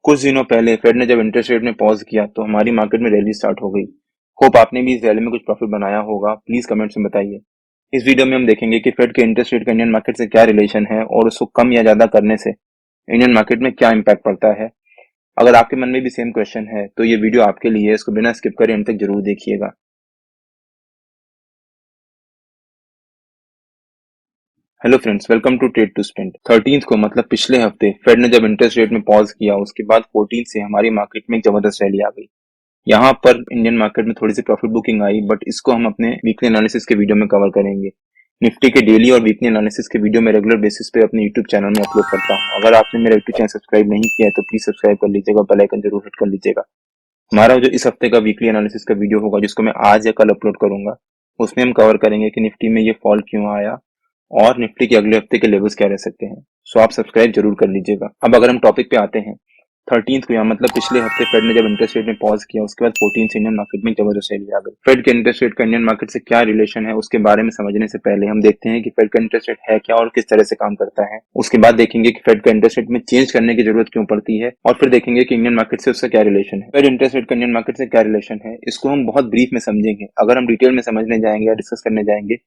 कुछ दिनों पहले फेड ने जब इंटरेस्ट रेट में पॉज किया तो हमारी मार्केट में रैली स्टार्ट हो गई। होप आपने भी इस रैली में कुछ प्रॉफिट बनाया होगा। प्लीज कमेंट्स में बताइए। इस वीडियो में हम देखेंगे कि फेड के इंटरेस्ट रेट का इंडियन मार्केट से क्या रिलेशन है और उसको कम या ज्यादा करने से इंडियन मार्केट में क्या इम्पैक्ट पड़ता है। अगर आपके मन में भी सेम क्वेश्चन है तो ये वीडियो आपके लिए है। इसको बिना स्किप करे अंत तक जरूर देखिएगा। Hello friends, welcome to Trade to Spend. 13th को मतलब पिछले हफ्ते फेड ने जब इंटरेस्ट रेट में पॉज किया उसके बाद 14 से हमारी मार्केट में एक जबरदस्त रैली आ गई। यहाँ पर इंडियन मार्केट में थोड़ी सी प्रॉफिट बुकिंग आई, बट इसको हम अपने वीकली एनालिसिस के वीडियो में कवर करेंगे। निफ्टी के डेली और वीकली एनालिसिस के वीडियो में रेगुलर बेसिस पे अपने यूट्यूब चैनल में अपलोड करता हूँ। अगर आपने मेरा यूट्यूब चैनल सब्सक्राइब नहीं किया है तो प्लीज सब्सक्राइब कर लीजिएगा, बेल आइकन जरूर हिट कर लीजिएगा। हमारा जो इस हफ्ते का वीकली एनालिसिस का वीडियो होगा जिसको मैं आज या कल अपलोड करूंगा, उसमें हम कवर करेंगे कि निफ्टी में ये फॉल क्यों आया और निफ्टी के अगले हफ्ते के लेवल्स क्या रह सकते हैं। सो आप सब्सक्राइब जरूर कर लीजिएगा। अब अगर हम टॉपिक पे आते हैं, 13th को यहाँ मतलब पिछले हफ्ते फेड ने जब इंटरेस्ट रेट में पॉज किया उसके बाद 14 से इंडियन मार्केट में जबरदस्त रैली आ गई। फेड के इंटरेस्ट रेट का इंडियन मार्केट से क्या रिलेशन है उसके बारे में समझने से पहले हम देखते हैं कि फेड का इंटरेस्ट रेट है क्या और किस तरह से काम करता है। उसके बाद देखेंगे कि फेड का इंटरेस्ट रेट में चेंज करने की जरूरत क्यों पड़ती है और फिर देखेंगे कि इंडियन मार्केट से उसका क्या रिलेशन है। फेड इंटरेस्ट रेट का इंडियन मार्केट से क्या रिलेशन है इसको हम बहुत ब्रीफ में समझेंगे। अगर हम डिटेल में समझने जाएंगे या डिस्कस करने जाएंगे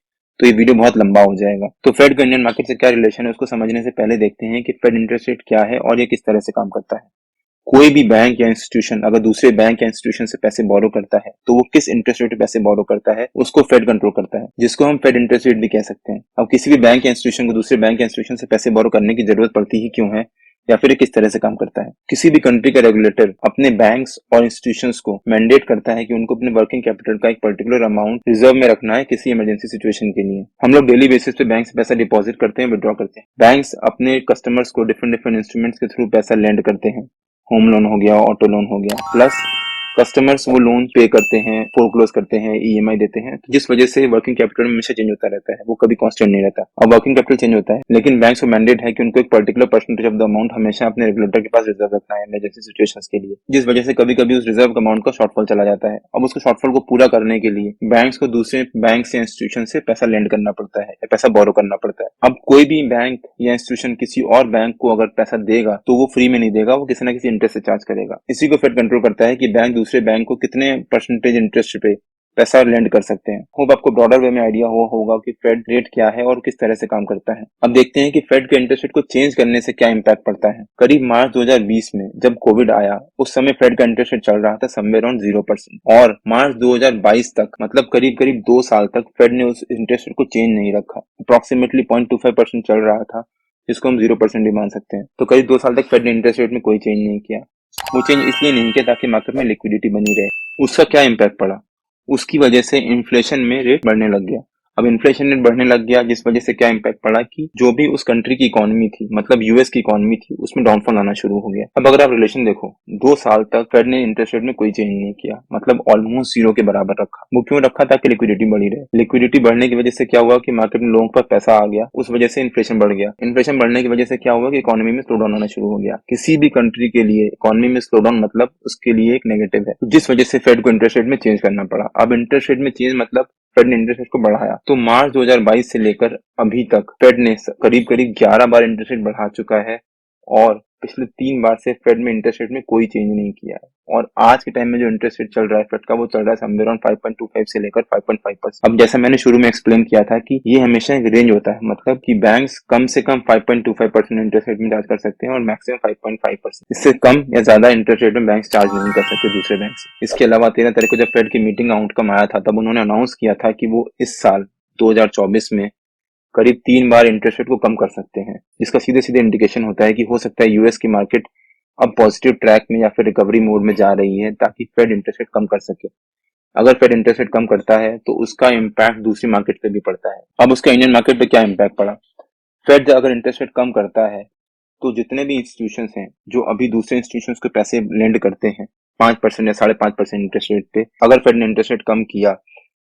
तो ये वीडियो बहुत लंबा हो जाएगा। तो फेड का इंडियन मार्केट से क्या रिलेशन है उसको समझने से पहले देखते हैं कि फेड इंटरेस्ट रेट क्या है और ये किस तरह से काम करता है। कोई भी बैंक या इंस्टीट्यूशन अगर दूसरे बैंक या इंस्टीट्यूशन से पैसे बोरो करता है तो वो किस इंटरेस्ट रेट पे पैसे बोरो करता है उसको फेड कंट्रोल करता है, जिसको हम फेड इंटरेस्ट रेट भी कह सकते हैं। अब किसी भी बैंक या इंस्टीट्यूशन को दूसरे बैंक या इंस्टीट्यूशन से पैसे बोरो करने की जरूरत पड़ती ही क्यों है या फिर ये किस तरह से काम करता है। किसी भी कंट्री का रेगुलेटर अपने बैंक्स और इंस्टीट्यूशंस को मैंडेट करता है कि उनको अपने वर्किंग कैपिटल का एक पर्टिकुलर अमाउंट रिजर्व में रखना है किसी इमरजेंसी सिचुएशन के लिए। हम लोग डेली बेसिस पे बैंक से पैसा डिपॉजिट करते हैं, विड्रॉ करते हैं। बैंक्स अपने कस्टमर्स को डिफरेंट डिफरेंट इंस्ट्रूमेंट्स के थ्रू पैसा लेंड करते हैं। होम लोन हो गया, ऑटो लोन हो गया, प्लस कस्टमर्स वो लोन पे करते हैं, फोरक्लोज करते हैं, ईएमआई देते हैं, तो जिस वजह से वर्किंग कैपिटल में हमेशा चेंज होता रहता है, वो कभी कांस्टेंट नहीं रहता। अब वर्किंग कैपिटल चेंज होता है लेकिन बैंक को मैंडेट है कि उनको एक particular percentage of the amount हमेशा अपने रेगुलेटर के पास रिजर्व रखना है इमरजेंसी सिचुएशंस के लिए, जिस वजह से कभी कभी उस रिजर्व अमाउंट का शॉर्टफॉल चला जाता है। अब उसको शॉर्टफॉल को पूरा करने के लिए बैंक्स को दूसरे बैंक या इंस्टीट्यूशन से पैसा लेंड करना पड़ता है या पैसा बोरो करना पड़ता है। अब कोई भी बैंक या इंस्टीट्यूशन किसी और बैंक को अगर पैसा देगा तो वो फ्री में नहीं देगा, वो किसी ना किसी इंटरेस्ट से चार्ज करेगा। इसी को फेड कंट्रोल करता है कि बैंक दूसरे बैंक को कितने परसेंटेज इंटरेस्ट पे पैसा लेंड कर सकते हैं। होप आपको ब्रॉडर वे में आइडिया होगा कि फेड रेट क्या है और किस तरह से काम करता है। अब देखते हैं कि फेड के इंटरेस्ट रेट को चेंज करने से क्या इम्पैक्ट पड़ता है। करीब मार्च 2020 में जब कोविड आया उस समय फेड का इंटरेस्ट रेट चल रहा था समवेयर अराउंड 0% और मार्च 2022 तक मतलब करीब करीब 2 साल तक फेड ने उस इंटरेस्ट रेट को चेंज नहीं रखा। अप्रोक्सीमेटली 0.25% चल रहा था, जिसको हम 0% भी मान सकते हैं। तो करीब 2 साल तक फेड ने इंटरेस्ट रेट में कोई चेंज नहीं किया। वो चेंज इसलिए नहीं किया ताकि मार्केट में लिक्विडिटी बनी रहे। उसका क्या इम्पैक्ट पड़ा, उसकी वजह से इन्फ्लेशन में रेट बढ़ने लग गया। अब इन्फ्लेशन रेट बढ़ने लग गया जिस वजह से क्या इम्पैक्ट पड़ा कि जो भी उस कंट्री की इकोनॉमी थी मतलब यूएस की इकोनॉमी थी उसमें डाउनफॉल आना शुरू हो गया। अब अगर आप रिलेशन देखो, 2 साल तक फेड ने इंटरेस्ट रेट में कोई चेंज नहीं किया, मतलब ऑलमोस्ट जीरो के बराबर रखा। वो क्यों रखा? ताकि लिक्विडिटी बढ़ी रहे। लिक्विडिटी बढ़ने की वजह से क्या हुआ कि मार्केट में लोगों के पास पैसा आ गया, उस वजह से इन्फ्लेशन बढ़ गया। इन्फ्लेशन बढ़ने की वजह से क्या हुआ कि इकोनॉमी में स्लो डाउन आना शुरू हो गया। किसी भी कंट्री के लिए इकोनॉमी में स्लो डाउन मतलब उसके लिए एक नेगेटिव है, जिस वजह से फेड को इंटरेस्ट रेट में चेंज करना पड़ा। अब इंटरेस्ट रेट में चेंज मतलब फेड ने इंटरेस्ट रेट को बढ़ाया। तो मार्च 2022 से लेकर अभी तक फेड ने करीब करीब 11 बार इंटरेस्ट रेट बढ़ा चुका है और पिछले 3 बार से फेड में इंटरेस्ट रेट में कोई चेंज नहीं किया है। और आज के टाइम में जो इंटरेस्ट रेट चल रहा है फेड का वो चल रहा है समवेयर अराउंड 5.25 से लेकर 5.5%। अब जैसा मैंने शुरू में एक्सप्लेन किया था कि ये हमेशा एक रेंज होता है, मतलब कि बैंक्स कम से कम 5.25% इंटरेस्ट रेट में चार्ज कर सकते हैं और मैक्सिमम 5.5%। इससे कम या ज्यादा इंटरेस्ट रेट में बैंक चार्ज नहीं कर सकते दूसरे बैंक से। इसके अलावा 13 तारीख को जब फेड की मीटिंग आउटकम आया था तब उन्होंने अनाउंस किया था कि वो इस साल 2024 में करीब 3 बार इंटरेस्ट रेट को कम कर सकते हैं, जिसका सीधे सीधे इंडिकेशन होता है कि हो सकता है यूएस की मार्केट अब पॉजिटिव ट्रैक में या फिर रिकवरी मोड में जा रही है ताकि फेड इंटरेस्ट रेट कम कर सके। अगर फेड इंटरेस्ट रेट कम करता है तो उसका इम्पैक्ट दूसरी मार्केट पे भी पड़ता है। अब उसका इंडियन मार्केट पे क्या इम्पैक्ट पड़ा? फेड अगर इंटरेस्ट रेट कम करता है तो जितने भी इंस्टीट्यूशंस हैं जो अभी दूसरे इंस्टीट्यूशंस को पैसे लेंड करते हैं 5% या 5.5% इंटरेस्ट रेट पे, अगर फेड ने इंटरेस्ट रेट कम किया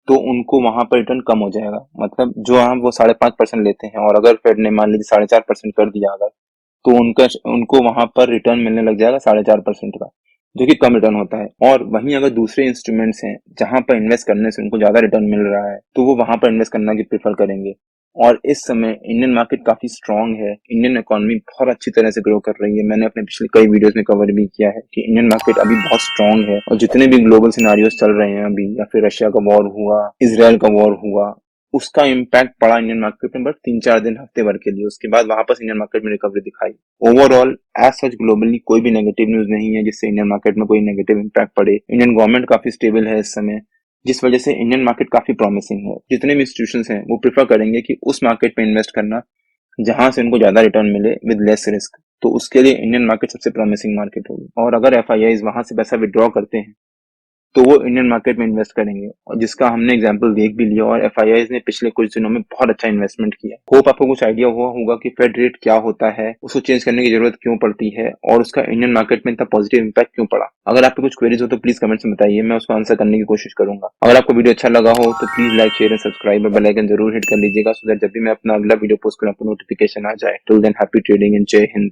तो उनको वहां पर रिटर्न कम हो जाएगा। मतलब जो हम वो 5.5% लेते हैं और अगर फेड ने मान लीजिए 4.5% कर दिया अगर, तो उनको वहां पर रिटर्न मिलने लग जाएगा 4.5% का, जो कि कम रिटर्न होता है। और वहीं अगर दूसरे इंस्ट्रूमेंट्स हैं जहां पर इन्वेस्ट करने से उनको ज्यादा रिटर्न मिल रहा है तो वो वहां पर इन्वेस्ट करना की प्रेफर करेंगे। और इस समय इंडियन मार्केट काफी स्ट्रांग है। इंडियन इकोनॉमी बहुत अच्छी तरह से ग्रो कर रही है। मैंने अपने पिछले कई वीडियोस में कवर भी किया है कि इंडियन मार्केट अभी बहुत स्ट्रांग है और जितने भी ग्लोबल सिनारियोस चल रहे हैं अभी, या फिर रशिया का वॉर हुआ, इसराइल का वॉर हुआ, उसका इम्पैक्ट पड़ा इंडियन मार्केट में बस 3-4 दिन, हफ्ते भर के लिए। उसके बाद वापस इंडियन मार्केट में रिकवरी दिखाई। ओवरऑल एज सच ग्लोबली कोई भी नेगेटिव न्यूज नहीं है जिससे इंडियन मार्केट में कोई नेगेटिव इम्पैक्ट पड़े। इंडियन गवर्नमेंट काफी स्टेबल है इस समय, जिस वजह से इंडियन मार्केट काफी प्रॉमिसिंग है। जितने भी इंस्टीट्यूशंस हैं वो प्रेफर करेंगे कि उस मार्केट में इन्वेस्ट करना जहां से उनको ज्यादा रिटर्न मिले विद लेस रिस्क। तो उसके लिए इंडियन मार्केट सबसे प्रॉमिसिंग मार्केट होगी। और अगर एफआईआईज वहां से पैसा विड्रॉ करते हैं तो वो इंडियन मार्केट में इन्वेस्ट करेंगे, और जिसका हमने एग्जांपल देख भी लिया। और एफआईआईज ने पिछले कुछ दिनों में बहुत अच्छा इन्वेस्टमेंट किया। होप आपको कुछ आइडिया हुआ होगा कि फेड रेट क्या होता है, उसको चेंज करने की जरूरत क्यों पड़ती है, और उसका इंडियन मार्केट में इतना पॉजिटिव इम्पैक्ट क्यों पड़ा। अगर आपको कुछ क्वेरीज हो तो प्लीज कमेंट्स में बताइए, मैं उसको आंसर करने की कोशिश करूंगा। अगर आपको वीडियो अच्छा लगा हो तो please like, share and subscribe और बेल आइकन जरूर हिट कर लीजिएगा, सो दैट जब भी मैं अपना अगला वीडियो पोस्ट करूं आपको नोटिफिकेशन आ जाए। Till than happy trading and जय हिंद।